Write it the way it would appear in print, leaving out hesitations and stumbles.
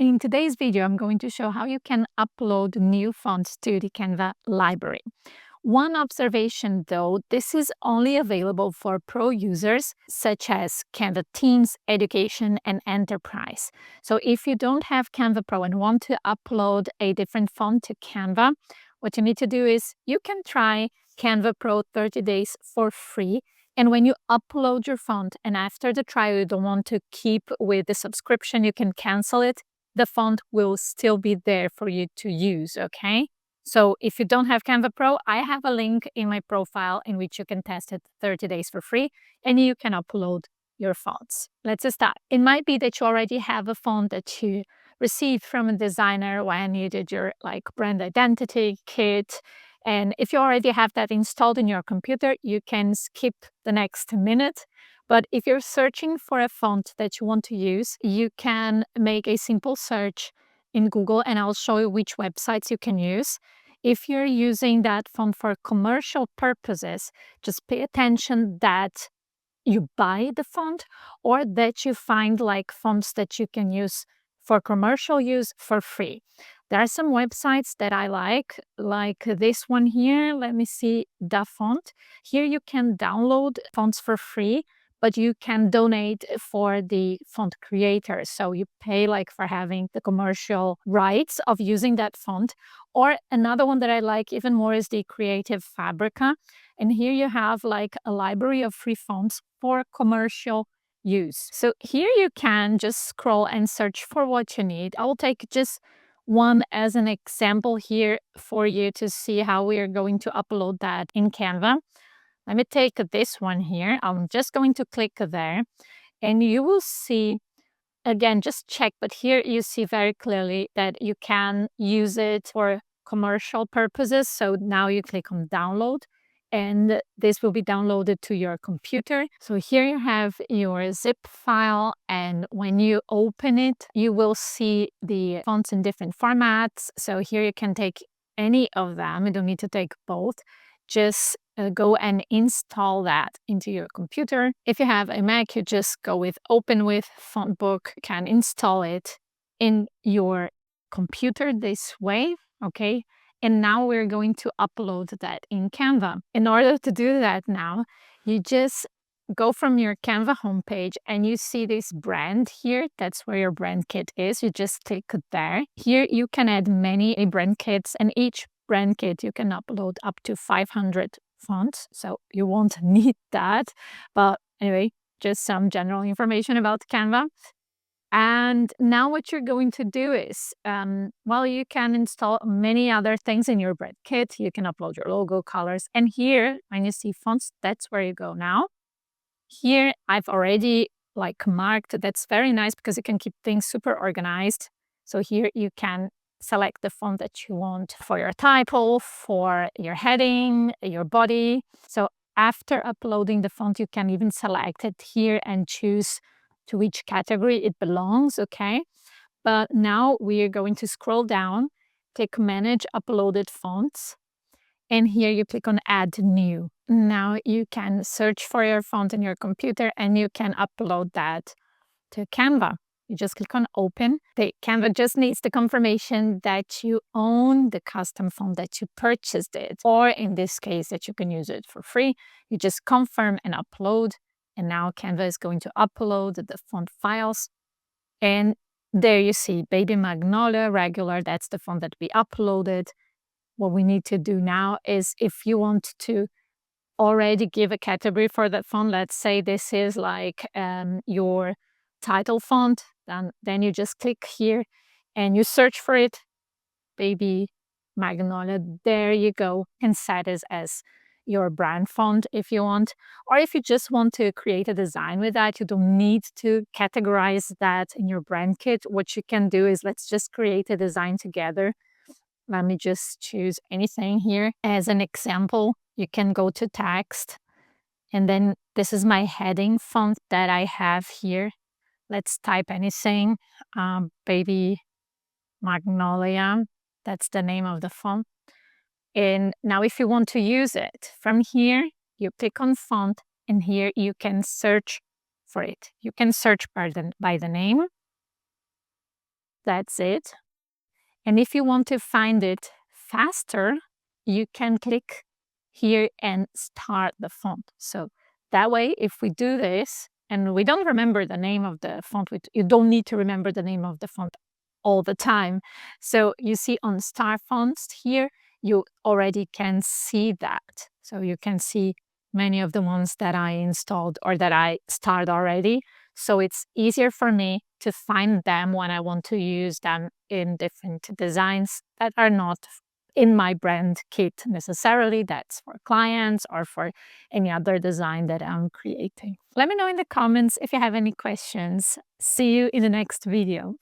In today's video, I'm going to show how you can upload new fonts to the Canva library. One observation though, this is only available for pro users such as Canva Teams, Education, and Enterprise. So if you don't have Canva Pro and want to upload a different font to Canva, what you need to do is you can try Canva Pro 30 days for free. And when you upload your font and after the trial you don't want to keep with the subscription, you can cancel it. The font will still be there for you to use, okay? So if you don't have Canva Pro, I have a link in my profile in which you can test it 30 days for free and you can upload your fonts. Let's start. It might be that you already have a font that you received from a designer when you did your brand identity kit. And if you already have that installed in your computer, you can skip the next minute. But if you're searching for a font that you want to use, you can make a simple search in Google and I'll show you which websites you can use. If you're using that font for commercial purposes, just pay attention that you buy the font or that you find fonts that you can use for commercial use for free. There are some websites that I like this one here. Let me see, Da Font. Here you can download fonts for free, but you can donate for the font creator. So you pay for having the commercial rights of using that font. Or another one that I like even more is the Creative Fabrica. And here you have a library of free fonts for commercial use. So here you can just scroll and search for what you need. I will take just one as an example here for you to see how we are going to upload that in Canva. Let me take this one here. I'm just going to click there and you will see, again, just check, but here you see very clearly that you can use it for commercial purposes. So now you click on download and this will be downloaded to your computer. So here you have your zip file and when you open it, you will see the fonts in different formats. So here you can take any of them. You don't need to take both. Just go and install that into your computer. If you have a Mac, you just go with Open with Fontbook, can install it in your computer this way, okay? And now we're going to upload that in Canva. In order to do that now, you just go from your Canva homepage and you see this brand here. That's where your brand kit is. You just click there. Here you can add many brand kits and each brand kit you can upload up to 500 fonts. So you won't need that. But anyway, just some general information about Canva. And now what you're going to do is, well, you can install many other things in your brand kit. You can upload your logo, colors. And here, when you see fonts, that's where you go now. Here, I've already marked. That's very nice because you can keep things super organized. So here you can select the font that you want for your title, for your heading, your body. So after uploading the font, you can even select it here and choose to which category it belongs, okay? But now we are going to scroll down, click Manage Uploaded Fonts, and here you click on Add New. Now you can search for your font in your computer and you can upload that to Canva. You just click on Open. The Canva just needs the confirmation that you own the custom font, that you purchased it, or in this case, that you can use it for free. You just confirm and upload. And now Canva is going to upload the font files. And there you see Baby Magnolia Regular. That's the font that we uploaded. What we need to do now is if you want to already give a category for that font, let's say this is your title font, then you just click here and you search for it, Baby Magnolia. There you go. And set it as your brand font if you want. Or if you just want to create a design with that, you don't need to categorize that in your brand kit. What you can do is let's just create a design together. Let me just choose anything here. As an example, you can go to text. And then this is my heading font that I have here. Let's type anything. Baby Magnolia. That's the name of the font. And now if you want to use it, from here, you click on font and here you can search for it. You can search by the name That's it. And if you want to find it faster, you can click here and start the font. So that way, if we do this and we don't remember the name of the font, you don't need to remember the name of the font all the time. So you see on Star Fonts here, you already can see that. So you can see many of the ones that I installed or that I started already. So it's easier for me to find them when I want to use them in different designs that are not in my brand kit necessarily. That's for clients or for any other design that I'm creating. Let me know in the comments if you have any questions. See you in the next video.